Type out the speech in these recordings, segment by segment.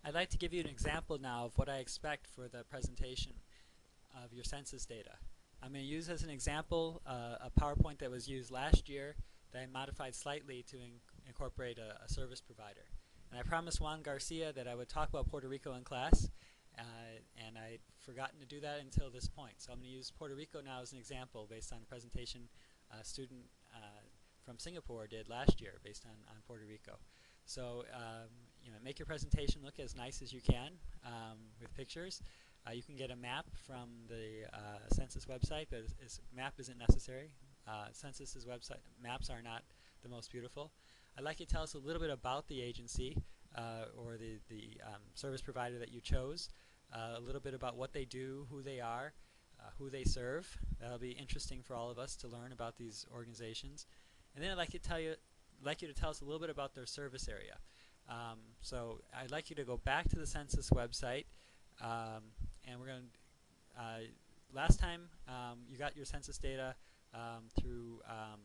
I'd like to give you an example now of what I expect for the presentation of your census data. I'm going to use as an example a PowerPoint that was used last year that I modified slightly to incorporate a service provider. And I promised Juan Garcia that I would talk about Puerto Rico in class, and I'd forgotten to do that until this point. So I'm going to use Puerto Rico now as an example based on a presentation a student from Singapore did last year based on Puerto Rico. So make your presentation look as nice as you can with pictures. You can get a map from the Census website, but map isn't necessary. Census's website maps are not the most beautiful. I'd like you to tell us a little bit about the agency or the service provider that you chose, a little bit about what they do, who they are, who they serve. That'll be interesting for all of us to learn about these organizations. And then I'd like you to tell us a little bit about their service area. So I'd like you to go back to the Census website, and we're going to, last time you got your census data through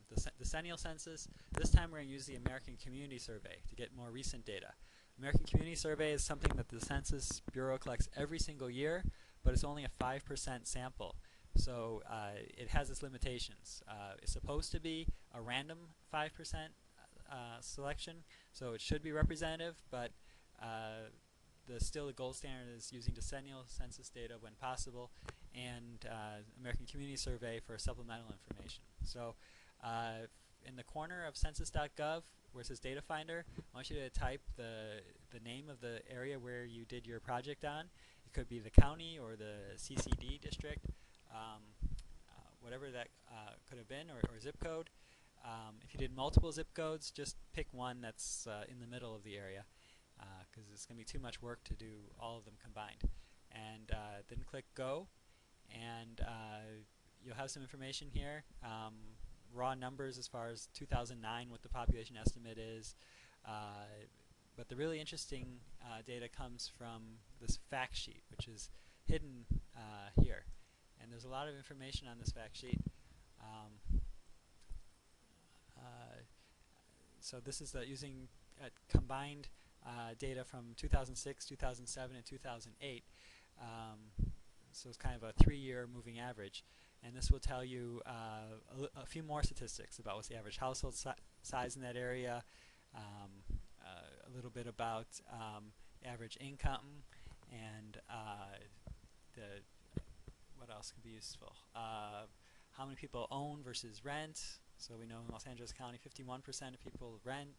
the decennial census. This time we're going to use the American Community Survey to get more recent data. American Community Survey is something that the Census Bureau collects every single year, but it's only a 5% sample. So it has its limitations. It's supposed to be a random 5% selection, so it should be representative, but still the gold standard is using decennial census data when possible, and American Community Survey for supplemental information. So in the corner of census.gov where it says Data Finder, I want you to type the name of the area where you did your project on. It could be the county or the CCD district, whatever that could have been, or zip code. If you did multiple zip codes, just pick one that's in the middle of the area, because it's going to be too much work to do all of them combined. And then click Go, and you'll have some information here. Raw numbers as far as 2009, what the population estimate is. But the really interesting data comes from this fact sheet, which is hidden here. And there's a lot of information on this fact sheet. So this is using combined data from 2006, 2007, and 2008. So it's kind of a 3-year moving average. And this will tell you a few more statistics about what's the average household size in that area, a little bit about average income, and what else can be useful. How many people own versus rent. So we know in Los Angeles County 51% of people rent.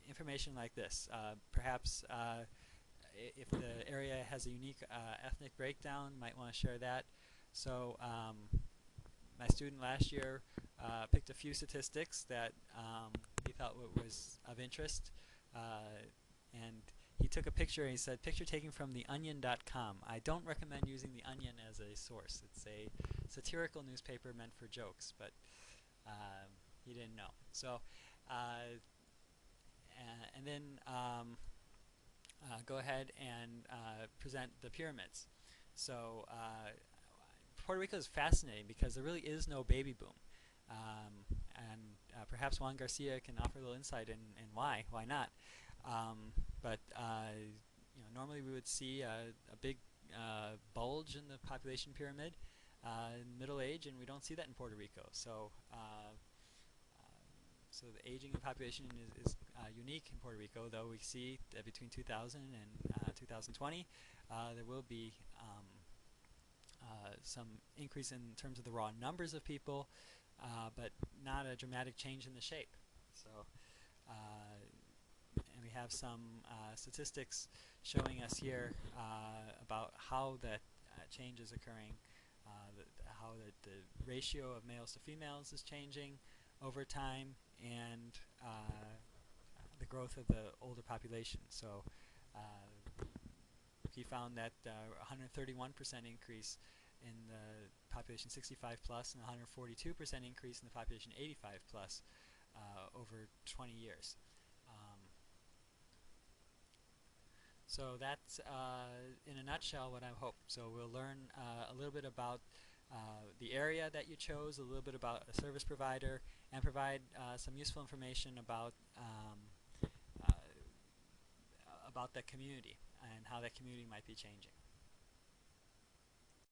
Information like this. Perhaps if the area has a unique ethnic breakdown, might want to share that. So my student last year picked a few statistics that he thought was of interest, and he took a picture and he said, picture taken from theonion.com. I don't recommend using The Onion as a source. It's a satirical newspaper meant for jokes, but he didn't know. So and then go ahead and present the pyramids. So Puerto Rico is fascinating because there really is no baby boom. And perhaps Juan Garcia can offer a little insight in why not. But normally we would see a big bulge in the population pyramid in middle age, and we don't see that in Puerto Rico. So so the aging of population is unique in Puerto Rico, though we see that between 2000 and 2020 there will be some increase in terms of the raw numbers of people, but not a dramatic change in the shape. So and we have some statistics showing us here about how that change is occurring, how the ratio of males to females is changing over time, and the growth of the older population. So he found that 131% increase in the population 65 plus and 142% increase in the population 85 plus over 20 years. So that's in a nutshell what I hope. So we'll learn a little bit about the area that you chose, a little bit about a service provider, and provide some useful information about about that community and how that community might be changing.